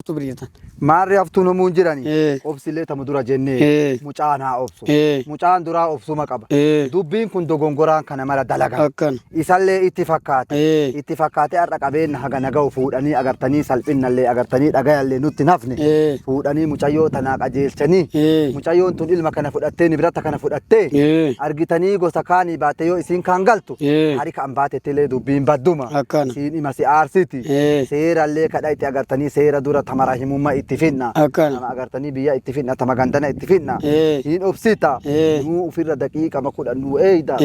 haftu birita maarri haftu no munjirani obsile tamudura jenne mucaana obsu mucaan dura obsu maqaba dubbiin kun dogongoraan kana mala dalaga isalle itti fakkaate arra qabeen haga naga fuudhanii agartanii salphinnalle agartanii dhagayalle nutti nafne fuudhanii mucayyoo tanaa qajeelchanii mucayyoon tun ilma kana fudhattee birata kana fudhattee argitanii gosa kaanii baate yoo isin kan galtu hari kan baate tele dubbiin badduma isin ima si aarsiti seerallee kadha itti agartanii seera dura tamara himummaa itti finna nama agartanii biyya itti finna tama gandana itti finna hin obsita nu ufirra daqiiqa makudha nu eeyda.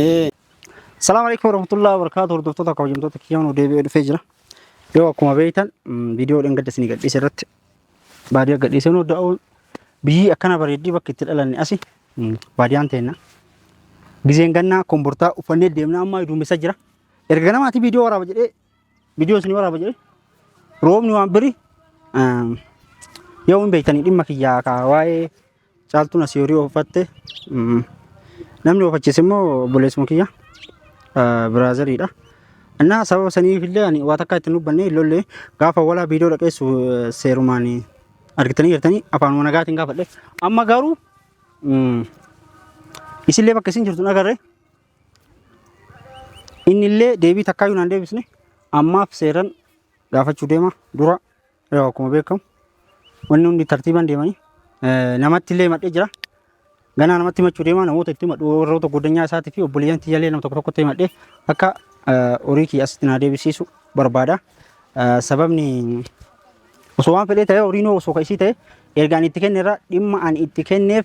Assalamu alaikum warahmatullahi wabarakatuh. Hordoftoota kabajamtoota kiyyaanu deebi'ee dhufee jira. Yoo akkuma beektan viidiyoo dhangadda isinii gadhiise irratti baadiyyaa gadhiisee nu da'uun biyyi akkana bareeddii bakka itti dhalanne asi baadiyyaan teenna. Gizeen gannaa kombortaa uffannee deemna amma duumessa jira. Erga namaati viidiyoo waraaba jedhee viidiyoo isinii waraaba jedhee roobni waan biri yoo hin beektanii dhimma kiyyaa kaa waa'ee caaltuun asii horii uffatte namni uffachiise immoo buleessuma kiyya biraazariidha. Innaa sababa saniif illee ani waa takka itti nubbanne illee gaafa walaa viidiyoo dhaqeessu seerumaan argitanii jirtanii afaan wanagaatiin gaafadhe amma garuu isillee bakka isin jirtu agarre inni illee deebii takkaayyuu naan deebisne ammaaf seeran gaafachuu deema dura akkuma beekamu wanni hundi tartiibaan deemanii namatti illee madhee jira. Ganaa namatti machuu deema namoota itti madhu warroota goddanyaa isaatii fi obboleeyyan tiyyaalee nama tokko tokkotti madhee akka horii kiyya asitti naa deebisiisu barbaada. Sababni osoo waan fedhee ta'e horiin osoo isii ta'e ergaan itti kenne irraa dhimma ani itti kenneef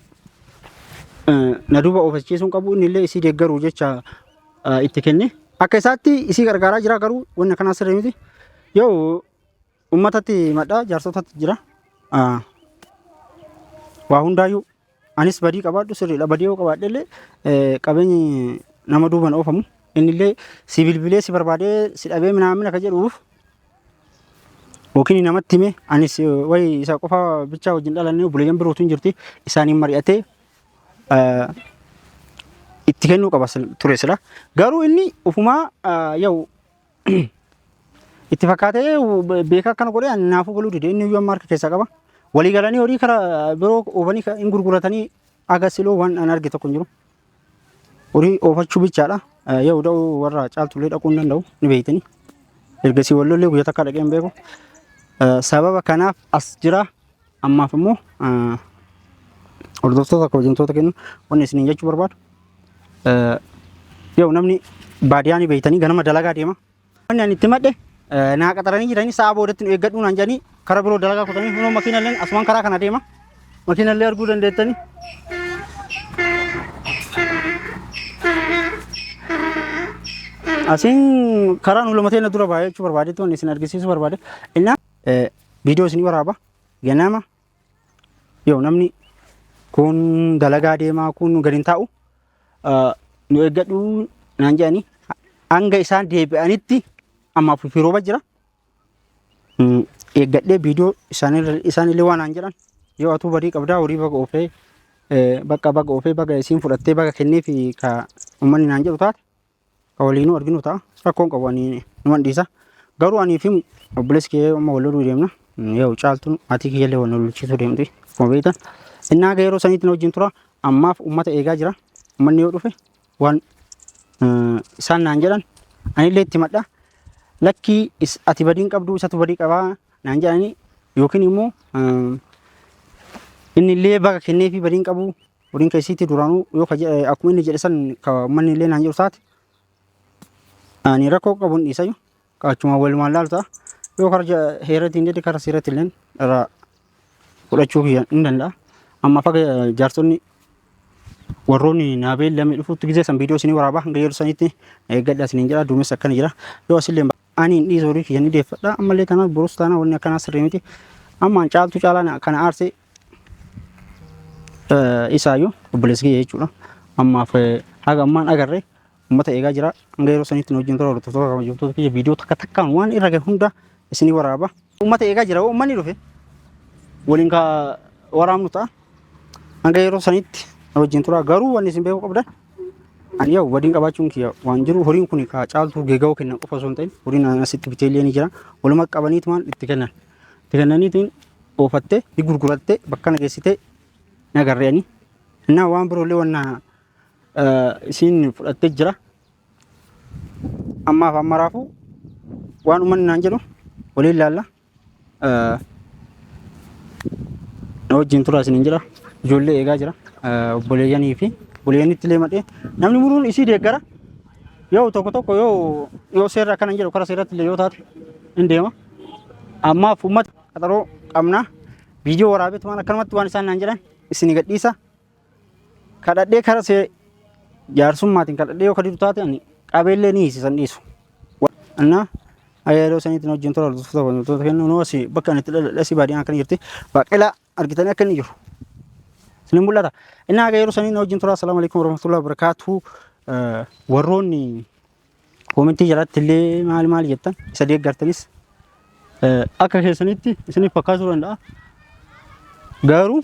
na duuba ofachiisuun qabu inni illee isii deeggaruu jecha itti kenne akka isaatti isii gargaaraa jira. Garuu wanni akkanaa sirrii miti. Yoo ummatatti madhaa jaarsotatti jira waa hundaayyuu anis badii qabaadhu sirriidha. Badii yoo qabaadhe illee qabeenyi nama duuban oofamu inni illee si bilbilee si barbaadee si dhabee minaamin akka jedhuuf yookiin namatti hime anis wayi isa qofa bichaa wajjin dhalannee obboleeyyan birootu hin jirti isaaniin mari'atee itti kennuu qaba ture sila. Garuu inni ufumaa yoo itti fakkaatee beekaa akkana godhee naafuu galuu dide inni iyyuu amma harka keessaa qaba. Walii galanii horii karaa biroo oofanii hin gurguratanii agasiloo waan an arge tokko hin jiru. Horii oofachuu bichaadha. Yoo da'u warra caaltullee dhaquu hin danda'u ni beektanii. Ergasii wallollee guyyaa takka dhaqee hin beeku. Sababa kanaaf as jira ammaaf immoo hordoftoota kabajamtoota kennu wanni isiniin jechuu barbaadu. Yoo namni baadiyyaa ni beektanii ganama dalagaa deema. Wanni ani itti madhe naa qaxaranii jiranii sa'a boodatti nu eeggadhuu naan jedhanii karaa biroo dalagaa kutanii kunoo makiinallee asumaan karaa kana deema. Makiinallee arguu dandeettanii. Asiin karaa nu lamateen dura baay'ee jechuu barbaadetti wanni isin argisiisuu barbaade. Innaa viidiyoo isinii waraaba ganama yoo namni kun dalagaa deemaa kun gadi hin taa'u nu eeggadhuu naan jedhanii hanga isaan deebi'anitti ammaaf firooba jira. Eeggadhee viidiyoo isaanillee waan aan jedhan yoo atuu badii qabdaa horii baga oofee baga oofee baga isiin fudhattee baga kennee fi ka uummanni naan jedhu taate ka waliinuu arginu ta'a rakkoon qabu ani numan dhiisa. Garuu anii fi obboleessi kee amma wal loluu deemna yoo caaltuun maatii kiyyallee wal lolchiisuu deemti akkuma beektan. Innaa yeroo saniitti na wajjin tura ammaaf uummata eegaa jira. Uummanni yoo dhufe waan isaan naan jedhan anillee itti madha. Lakki ati badiin qabdu isatu badii qabaa naan jedhanii yookiin immoo inni illee baga kennee fi badiin qabu horiin keessiitti duraanuu yoo akkuma inni jedhe san uummanni illee naan jedhu taate ani rakkoo qabuun dhiisayyuu achuma walumaan laalu ta'a. Yoo karaa heeratiin jedhe karaa seeratti illee irraa fudhachuu hin danda'a. Amma faga jaarsonni warroonni naabee lamee dhufuutti gizee san viidiyoo isinii waraabaa hanga yeroo saniitti eeggadhaa isiniin jedha duumessa akkana jira. Yoo asillee ani hin dhiisoo horii kiyya ni deeffadha ammallee tanaa boros taanaa wanni akkanaa sirrii miti. Amma caaltu caalaa kana aarsee isaayyuu obboleessi kiyya jechuudha. Ammaaf haga ammaan agarree uummata eegaa jira hanga yeroo saniitti wajjin tura hordoftoota kabajamtoota kiyya viidiyoo takka takkaan waan irra gahe hunda isinii waraaba. Uummata eegaa jira uummanni dhufe waliin ka waraabnu ta'a hanga yeroo saniitti wajjin tura. Garuu wanni isin beekuu qabdan ani yoo wadiin qabaachuun kiyya waan jiru horiin kun ka caaltuu geega'uu kennan qofa osoo hin ta'in horiin asitti biteellee ni jira waluma qabaniitumaan itti kennan itti kennaniitiin oofattee ni gurgurattee bakka nageessitee nagarreeni. Innaa waan biroolee wanna isiin fudhattee jira. Ammaaf amma raafuu waan uummanni naan jedhu waliin ilaalla. Na wajjin turaa isiniin jira. Ijoollee eegaa jira. Obboleeyyanii fi obboleeyyannitti illee madhee namni muruun isii deeggara. Yoo tokko yoo seerra akkana jedhu karaa seerratti illee yoo taate hin deema. Ammaaf uummata qaxaroo qabna. Viidiyoo waraabeetu waan akkanumatti waan isaan naan jedhan isin gadhiisa. Kadhadhee karaa jaarsummaatiin kadhadhee yoo kadidu taate ani qabeellee ni hiisisan dhiisu. Annaa yeroo saniitti na wajjin tura wantoota kennu noosi bakka ani itti dhaladhee baadiyyaa akkana jirti. Baaqelaa argitanii akka inni jiru. Isin mul'ata. Innaa yeroo sanii na wajjin tura. Assalaamu alaikum warahmatullahi wabarakatuh. Warroonni koomentii jalatti illee maal jettan isa deeggartanis akka keessanitti isiniif fakkaachuu danda'a. Garuu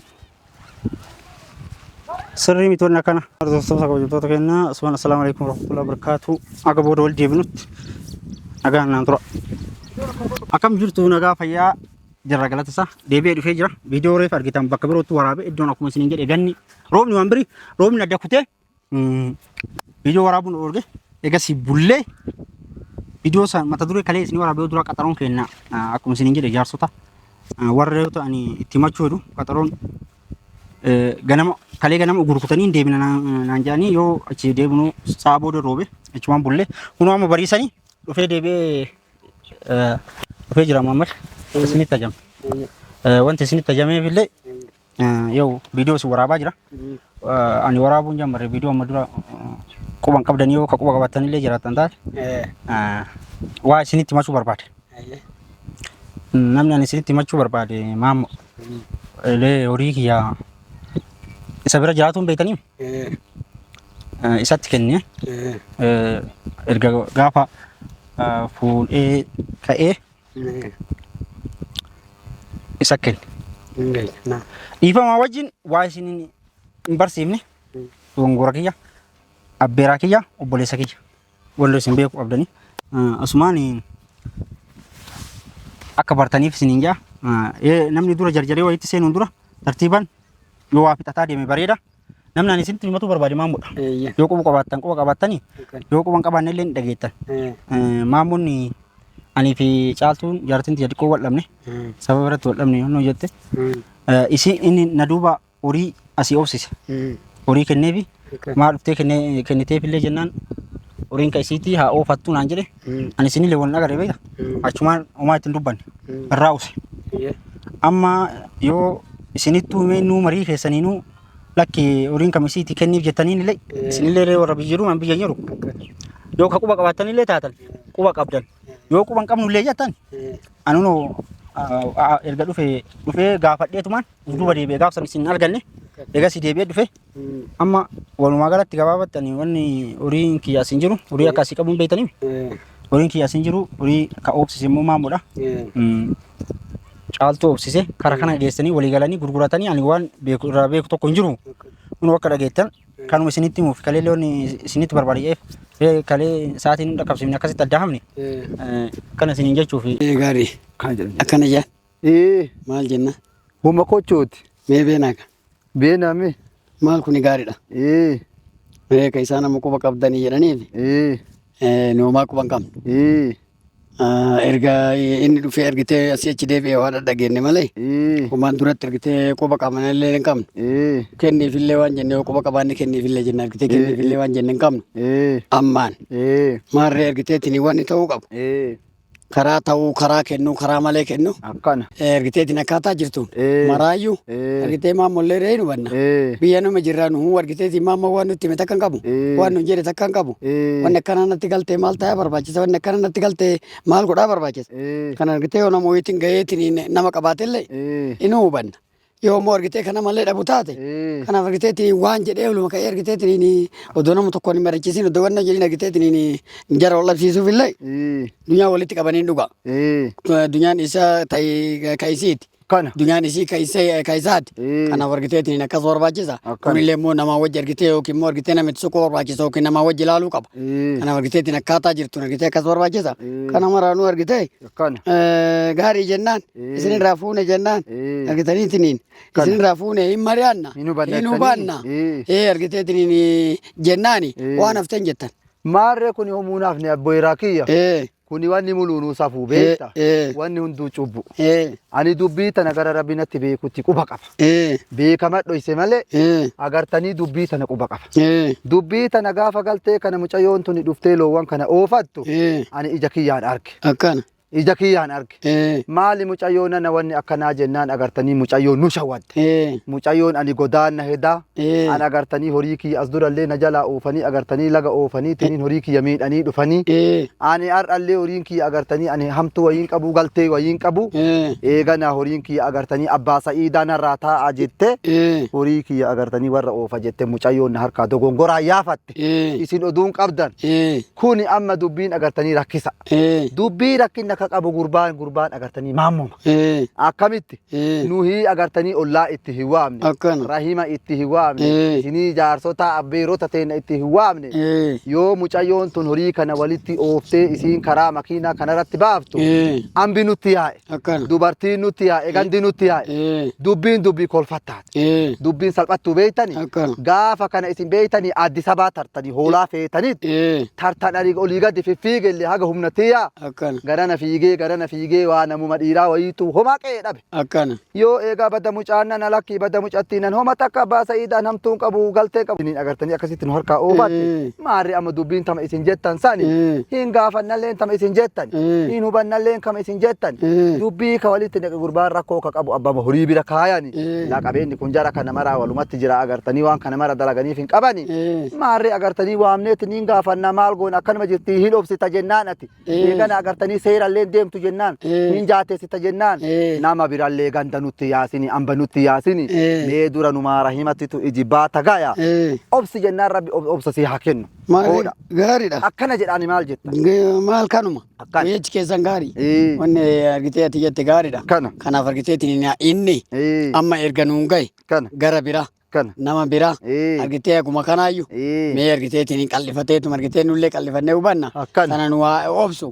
sirrii mitoonni akkana hordoftoota kabajamtoota kennaa assalaamu alaikum warahmatullahi wabarakatuh. Akka booda wal deebinutti nagaan naan tura. Akkam jirtu nagaa fayyaa jirra galata isaa deebi'ee dhufee jira. Viidiyoo reef argitan bakka birootti waraabee iddoon akkuma isiniin jedhe ganni roobni waan birii roobni adda kutee viidiyoo waraabuun oolge eegasii bullee viidiyoo san mata duree kalee isinii waraabee dura qaxaroon kenna akkuma isiniin jedhe jaarsota warra yoo ta'ani itti machuu jedhu qaxaroon kalee ganama gurgurtanii deebina naan jedhanii yoo achi deebinu sa'a booda roobe achumaan bullee kunoo amma bariisanii dhufee deebi'ee dhufee jira Muhammad isinitti ajam. Wanti isinitti ajameef illee yoo viidiyoo isin waraabaa jira. Ani waraabuun jammarre viidiyoo amma dura quban qabdanii yoo ka quba qabatanii illee jiraatan taate waa isinitti himachuu barbaade. Namni ani isinitti himachuu barbaade maammo illee horii kiyyaa isa bira jiraatuun beektanii isatti kennee erga gaafa fuudhee ka'ee isa kenne. Dhiifamaa wajjin waa isin hin barsiifne dongora kiyya abbeeraa kiyya obboleessa kiyya wallo isin beeku qabdanii asumaan akka bartaniif isiniin jaa namni dura jarjaree wayitti seenuun dura tartiibaan yoo waa fixataa deeme bareeda. Namni ani isinitti himachuu barbaade maammoodha. Yoo quba qabattanii yoo quban qabaanne illee dhageettan. Maammoonni ani fi caaltuun jaartinti jadi koo wadhamne sababa irratti wadhamne yoo jette isin inni na duuba horii asii obsise horii kenneefi maal dhuftee kenniteef illee jennaan horiin ka isiitii haa oofattu naan jedhe ani isinillee wal agarre beekta achumaan homaa ittiin dubbanne irraa use. Amma yoo isinittuu himee nuu marii keessaniinuu lakki horiin kam isiitii kenniif jettaniin illee isinillee warra biyya jiru man biyya jiru yoo ka quba qabaattan illee taatan quba qabdan. Yoo quban qabnu illee jettan anunoo erga dhufee gaafadheetumaan duuba deebi'ee gaafsan isin arganne eegasii deebi'ee dhufe amma walumaa galatti gabaabattanii wanni horiin kiyyaa isin jiru horii akkasii qabuun beektanii horiin kiyyaa isin jiru horii ka oobsise immoo maammoodha. Caaltuu oobsise karaa kana geessanii walii galanii gurguratanii ani waan irraa beeku tokko hin jiru kun akka dhageettan kanuma isinitti himuuf kalee loon isinitti barbaadeef kalee sa'aatiin dhaqqabsiifne akkasitti adda hamne kana isiniin jechuuf. Gaarii akkana jaa maal jenna Huma kochooti. mee beenaaka Beename. maal kuni gaariidha ka isaan amma quba qabdanii jedhaniif noomaa quban qabnu erga inni dhufee ergitee asii achi deebi'ee waan dhageenye malee kumaan duratti ergitee quba qabanillee hin qabnu kenniifillee waan jenne quba qabaanne kenniifillee jenna ergitee kenniifillee waan jenne hin qabnu ammaan maarree ergiteetiin waan ta'uu qabu karaa ta'uu karaa kennu karaa malee kennu akkana ergiteetiin akkaataa jirtuun maraayyuu ergitee maamollee reenu banna biyya nama jirraa nu ergiteetiin maamma waan nutti hime takka hin qabu waan nu jedhe takka hin qabu wanni akkana natti galtee maal ta'aa barbaachisa wanni akkana natti galtee maal godhaa barbaachisa kan ergitee yoo nama wayiitiin gaheetiin nama qabaatellee inni hubanna yoo immoo ergitee kana malee dhabu taate kanaaf ergiteetiin waan jedhee oluma ka'ee ergiteetiin odoo nama tokkoon hin barachiisin odoo wanna jedhin ergiteetiin jara wal dhabsiisuuf illee dunyaa walitti qabanii dhuga dunyaan isaa ta'e ka isiiti akkana dunyaan isii kaisaati kana argiteetiin akkas barbaachisa kunillee immoo nama wajji argitee yookiin immoo argitee namitti suquu barbaachisa yookiin nama wajji ilaaluu qaba kana argiteetiin akkaataa jirtu argitee akkas barbaachisa kana maraanuu argitee gaarii jennaan isinirraa fuune jennaan argitaniitiniin isinirraa fuune hin mari'anna hin hubanna argiteetiniin jennaani waan hafteen jettan maarree kun humuunaaf ni abboyraa kiyya kuni wanni mulunuu safuu beekta wanni hunduu cubbu ani dubbii tana gara rabbinatti beekutti quba qaba beekama dhoyse malee agartanii dubbii tana quba qaba dubbii tana gaafa galtee kana mucayyoon tuni dhuftee loowwan kana oofattu ani ija kiyyaan arge akkana ija kiyyaan arge maali mucayyoon nana wanni akkanaa jennaan agartanii mucayyoon nu shawwadde mucayyoon ani godaanna hedaa an agartanii horii kiyya as durallee na jalaa oofanii agartanii laga oofanii tiniin horii kiyya miidhanii dhufanii ani har'allee horiin kiyya agartanii ani hamtuu wayiin qabu galtee wayiin qabu eegana horiin kiyya agartanii abbaa sa'iidaa narraa taa'aa jette horii kiyya agartanii warra oofa jette mucayyoon na harkaa dogongoraa yaafatte isin oduun qabdan kuni amma dubbiin agartanii rakkisa dubbii rakkina ka qabu gurbaan agartanii maammuma akkamitti nuhi agartanii ollaa itti hiwaamne rahima itti hiwaamne isinii jaarsota abbeerota teena itti hiwaamne yoo mucayyoon tun horii kana walitti ooftee isiin karaa makiinaa kanarratti baaftu ambi nutti yaa'e dubartiin nutti yaa'e gandi nutti yaa'e dubbiin dubbii kolfattaati dubbiin salphattuu beeytanii gaafa kana isin beeytanii Addis Ababaa tartanii hoolaa feetanitti tartananii olii gadi fiffiigellee haga humnatiyyaa garana fiigee waa namuma dhiiraa wayiitu homa qe'ee dhabe akkana yoo eegaa badda mucaannan alakkii badda mucattiinan homa takka abbaa sa'iidaan hamtuun qabu galtee qabu niin agartanii akkasitti nu harkaa oofatte maarri amma dubbiin tama isin jettan sani hin gaafannalleen tama isin jettan hin hubannalleen kama isin jettan dubbii ka walitti naqe gurbaan rakkoo ka qabu abbama horii bira kaayani laa qabeenni kun jara kana maraa walumatti jira agartanii waan kana mara dalaganiif hin qabani maarri agartanii waamneeti niin gaafannaa maal goon akkanuma jirtii hin obsita jennaan ati eegana agartanii seeralleen deemtu jennaan hin jaateessita jennaan nama birallee ganda nutti yaasini amba nutti yaasini mee dura numaa rahimattitu ijibaata gaya obsi jennaan rabbi obsa si haa kennu gaariidha akkana jedhaani maal jetta maal kanuma jechi keessan gaarii wanni argitee ati jette gaariidha kanaaf argiteetiin inni amma erga nuun gahe gara biraa nama biraa argitee akkuma kanaayyuu mee argiteetiin qallifateetu argitee nullee qallifannee hubanna sana nu obsu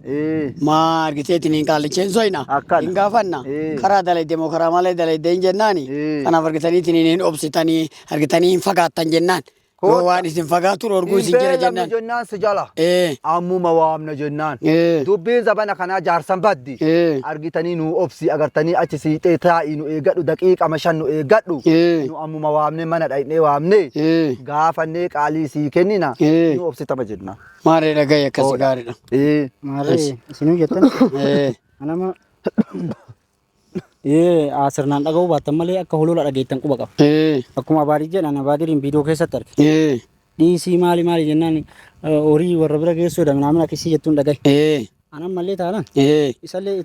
maa argiteetiin qallicheen soyna hin gaafanna karaa dalayde moo karaa malee dalayde hin jennaani kanaaf argitaniitiin hin obsitanii argitanii hin fagaattan jennaan waan isin fagaatu orguu isin jira jennaan jennaan si jala ammuma waamna jennaan dubbiin zabana kanaa jaarsan baddi argitanii nu obsi agartanii achi siixee taa'ii nu eeggadhu daqiiqa mashan nu eeggadhu nu ammuma waamne mana dhaynee waamne gaafannee qaalii sii kennina nu obsitama jennaan maaree dhagaye akkasi gaariidha maaree isinuu jettan anama asirnaan dhaga'uu baattan malee akka holola dhageettan quba qaba akkuma abaarii jedhan abaadiriin viidiyoo keessatti arge dhiisii maali jennaan horii warra bira geessuudha minaamin akkasii jettuun dhagaye anan mallee taanaan isallee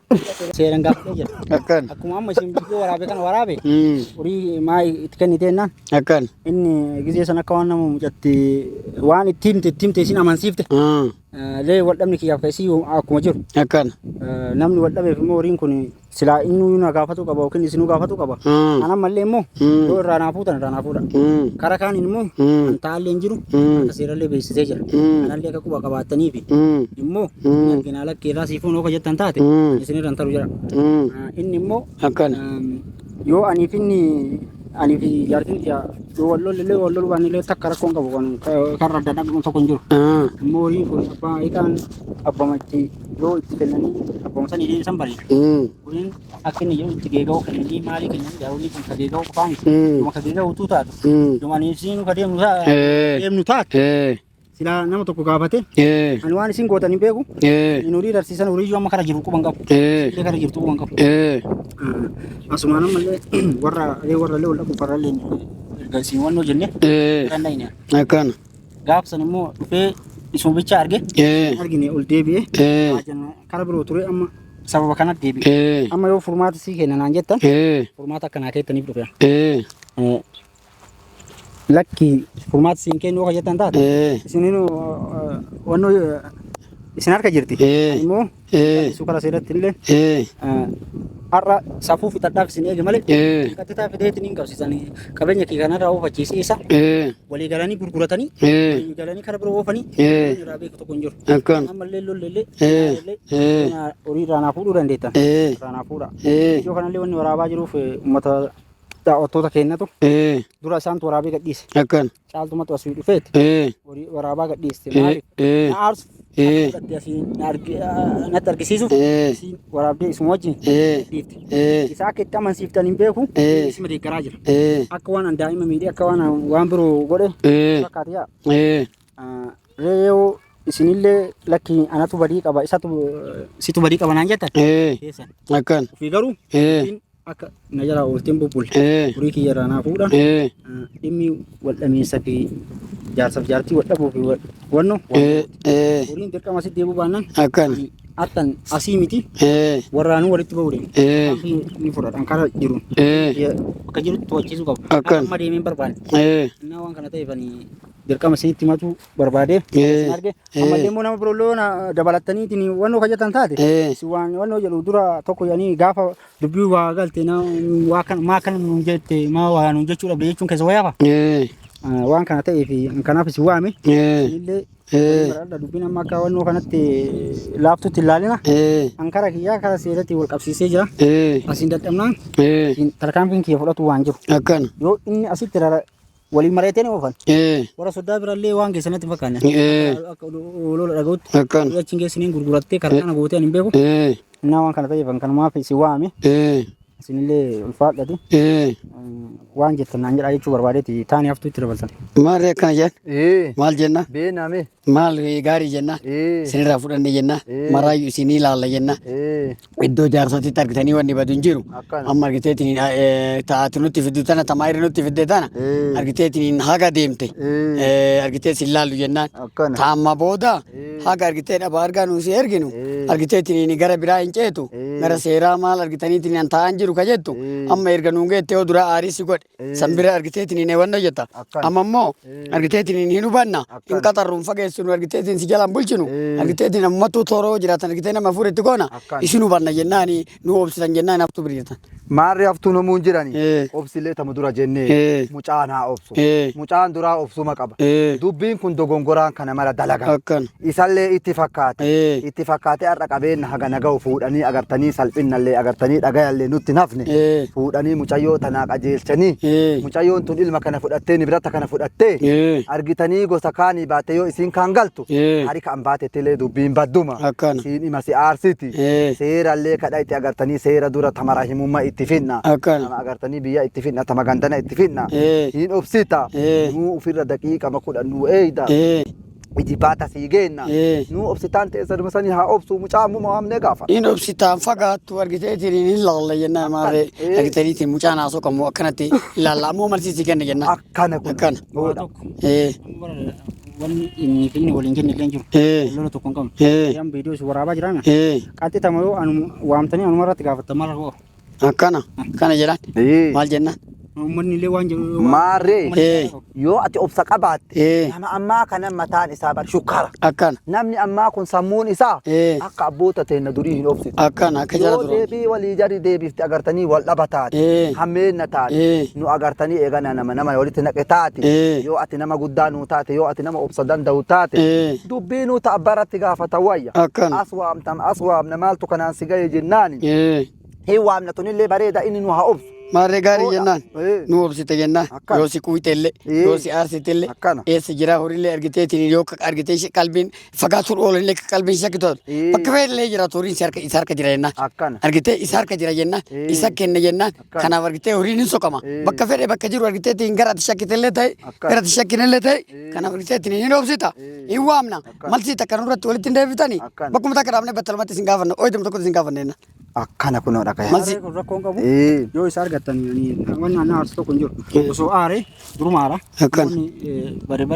seeran gaafatee jira akkuma amma isin viidiyoo waraabe kana waraabe horii maa itti kenniteennaan inni gizee san akka waan nama mucatti waan itti himte isin amansiifte lee waldhabni kiyyaaf keessii akkuma jiru namni waldhabeef immoo horiin kun silaa inni na gaafatu qaba yookiin isinuu gaafatu qaba anan mallee immoo yoo irraa naafuudha kara kaaniin immoo antaallee hin jiru akka seerallee beeksisee jira anallee akka quba qabaattaniif immoo argina lakkee irraa siifuun ooka jettan taate isinirran taru jira inni immoo yoo ani fi jaartiin yoo wallollee baanillee takka rakkoon qabu kan radda dhaqnu tokko hin jiru immoo horiin kun abbaa hiikaan abbamatti yoo itti kennanii abbamsanii deebisan bareeda horiin akka inni jedhu itti geega'uu kennanii maalii kennanii horiin kun ka geega'uu qofaan dhuma ka geega'uu utuu taatu dhuma niisiinu ka deemnu taatu sila nama tokko gaafate ani waan isin gootan hin beeku in horii darsiisan horii amma kara jiru quban qabu illee kara jirtu quban qabu asumaan ammallee warra lee wal dhabu farrallee erga isin wannoo jenne danda'ine akkana gaafsan immoo dhufee isuma bicha arge argine ol deebi'ee kara biroo ture amma sababa kanatti deebi'e amma yoo furmaata sii kennanaan jettan furmaata akkanaa keettaniif dhufe lakki furmaata siin kennu akka jettan taate isiniin wannoo isin harka jirti. Immoo isu kara seeratti illee har'a safuu fixadhaaf isin eege malee qaxxitaa fideetiin hin qabsiisanii qabeenya kee kanarraa oofachiisiisa walii galanii gurguratanii walii galanii kara biroo oofanii irraa beeku tokko hin jiru. Ammallee lollellee horii irraa fuudhuu dandeettan. Irraa fuudha. Iddoo kanallee wanni waraabaa jiruuf uummata daawwattoota keenyatu dura isaantu waraabee gadhiise. Caaltumatti asii dhufeeti horii waraabaa gadhiiste. Na aarsu natti argisiisuuf waraabdee isuma wajjin dhiifte. Isaa akka itti amansiiftan hin beeku isuma deeggaraa jira. Akka waan daa'ima miidhee akka waan biroo godhe fakkaate yaa. Reeyoo isinillee lakki anatu badii qaba situ badii qaba naan jettan keessan. Ofii garuu akka na jalaa oolteen bubbulle horii kiyya irraa naa fuudha. Dhimmi wal dhameessa fi jaarsaaf jaartii wal dhabuu fi wanno horiin dirqama sitti deebuu baannaan attan asii miti warraanuu walitti ba'uu deemu. Ni fudhadhaan karaa jiruun bakka jirutti to'achiisuu qabu. Amma deemeen barbaade. Innaa waan kana ta'eefanii dirqama isinitti himatu barbaade isin arge. Ammallee immoo nama biroo dabalattaniitiin wannoo kajetan taate waan wannoo jedhu dura tokko jedhanii gaafa dubbii waa galte maa kan nuun jette maa waa nuun jechuu dhabde jechuun keessa wayaafa. Waan kana ta'eef kanaaf isin waame illee dubbiin amma akka wannoo kanatti laaftutti ilaalina ankara kiyyaa kara seeratti wal qabsiisee jira. Asiin dadhabnaan tarkaanfiin kiyya fudhatu waan jiru yoo inni asitti waliin mareeteen oofan warra soddaa birallee waan keessanitti fakkaanne akka olola dhaga'utti achiin geessiniin gurgurattee karaa kana gootee hin beeku. Innaa waan kana ta'eef kanumaaf isin waame isinillee ulfaadhati waan jettan naan jedhaa jechuu barbaadeeti taanii haftuu itti dabaltan. Maal akkana jenna maal jenna beename maal gaarii jenna isinirraa fudhanne jenna maraayyuu isinii ilaalla jenna iddoo jaarsatitti argitanii wanni badu hin jiru. Amma argiteetiin taati nutti fiddu tana tamaayiri nutti fidde tana argiteetiin haga deemte argitee sin laallu jennaan taamma booda haga argitee dhaba argaa nuusi erginu argiteetiin gara biraa hin ceetu gara seeraa maal argitaniitiin taa'an jiru ka jettu amma erga nuun geettee yoo dura aariisi godhe sanbira argiteetiin wanna jetta amma immoo argiteetiin hin hubanna hin qaxarruun fageessinu argiteetiin si jalaan bulchinu argiteetiin ammattuu tooroo jiraatan argitee nama fuudhetti goona isin hubanna jennaani nu obsitan jennaan haftu biriirtan. Maarri haftuu namuun jirani obsilee tamu dura jennee mucaan haa obsu mucaan duraa obsuma qaba dubbiin kun dogongoraan kana mala dalaga isallee itti fakkaate har'a qabeenya haga naga'u fuudhanii agartanii salphinnallee agartanii dhagayallee nutti nafne fuudhanii mucayyoo tanaa qajeelchanii mucayyoon tun ilma kana fudhattee nibirata kana fudhattee argitanii gosa kaanii baate yoo isiin kaan galtu harika an baatettilee dubbiin badduma isiin ima si aarsiti seerallee kadha itti agartanii seera dura tamara himummaa itti finna nama agartanii biyya itti finna tama gandana itti finna hin obsita nuu ufirra daqiiqa makudha nuu eeyda Ijibata sigeenna nu obsitaan ta'e sadumsanii haa obsu mucaa ammoo hamne gaafa in obsitaan fagaattu argiteetiin hin laalla jenna maaree argiteetiin mucaa naasoo kammoo akkanatti ilaalla ammoo malsiisii kenna jenna akkana wanni inni finni waliin jenne illee jiru lola tokko hin qabnu yam viidiyoo si waraabaa jiraame qaxxitama yoo waamtanii anuma irratti gaafattamaa rakoo akkana jedhaan maal jenna ummanni illee waan jedhu maaree yoo ati obsa qabaatte nama ammaa kana mataan isaa bar shukkara akkana namni ammaa kun sammuun isaa akka abboota teenya durii hin obsitu akkana akka jala dura deebii walii jari deebifti agartanii wal dhaba taate hammeenna taate nu agartanii eegana nama walitti naqe taate yoo ati nama guddaa nuu taate yoo ati nama obsa danda'u taate dubbii nuu ta'a baratti gaafata wayya aswaamna maaltu kanaan si gahe jennaani hin waamna tunillee bareeda inni nu haa obsu maaree gaarii jennaan nu obsite jennaan yoo si kuuyitellee yoo si aarsitellee eessa jira horiillee argiteetiin yoo argitee qalbiin fagaatuun oolanillee qalbiin shakkitoota bakka feetillee jira horiin isa harka jira jennaan argitee isa harka jira jennaan isa kenna jennaan kanaaf argitee horiin hin soqama bakka fedhe bakka jiru argiteetiin gara ati shakkitellee ta'e gara ati shakkinellee ta'e kanaaf argiteetiin hin obsita hin waamna malsiita kanarratti walitti hin deebitanii bakkuma takka dhaabnee battalumatti isin gaafanna ooyituma tokkotti isin gaafanna jennaan. Akkana kunoo dhagaya. Malsi rakkoon qabu yoo isa argattan waan naannoo aarsu tokko hin jiru osoo aare durumaadha. Akkana bare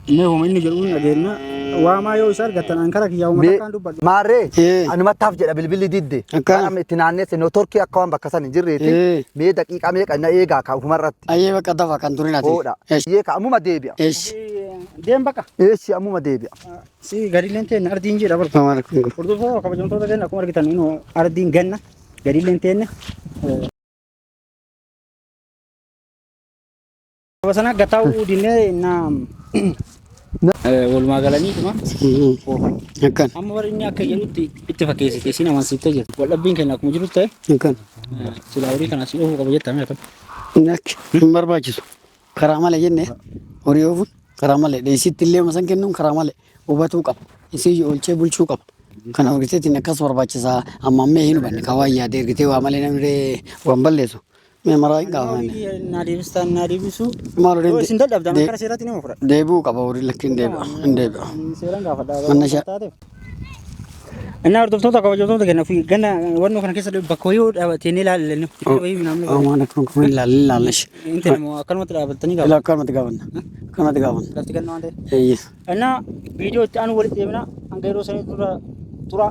mee homa inni jedhu nageenya waamaa yoo isa argatan ankara kiyyaa uummata kan dubbatu. Maarree anumataaf jedha bilbilli didde. Akkam itti naannesse no torkii akka waan bakka san hin jirreeti. Mee daqiiqaa meeqa na eegaa ka ufumarratti. Ayyee bakka dafa kan turinaati. Oodha. Yee ka ammuma deebi'a. Deem bakka. Si ammuma deebi'a. Si gadileen teenne ardiin jira barka. Hordofoo kabajamtoota keenya akkuma argitan inni ardiin ganna gadileen teenne. Sana gataa'uu dinnee na walumaa galanii kuma akkan amma warri inni akka jedhutti itti fakkeessite isin amansiiftee jirti. Waldhabbiin keenya akkuma jiru ta'e akkan silaa horii kana si oofuu qaba jettame akkam. Hin barbaachisu. Karaa malee jenne horii oofuun karaa malee dheessitti illee masan kennuun karaa malee hubatuu qaba. Isii oolchee bulchuu qaba. Kana horiteetiin akkas barbaachisaa amma ammee hin hubanne kaawaa yaadee ergitee waa malee namni waan balleessu. Mee maraa hin qabanne. Naadibistaan naadibisu. Maaloo Yoo isin dadhabdan akkana seeratti ni mufudha. deebuu qaba horii lakkiin deebi'a hin deebi'a. Seeraan gaafadha. Mannasha. Innaa hordoftoota kabajamtoota keenya fi ganna wannoo kana keessa bakka yoo dhaabatee ni ilaalle. Waan akka kun ilaalle ilaalle. Inti namoo akkanumatti dhaabattanii Ila akkanumatti gaafanna. Akkanumatti gaafanna. lafti ganna waan ta'eef. Eeyyee. Innaa viidiyoo itti aanu walitti deemna hanga yeroo sanii tura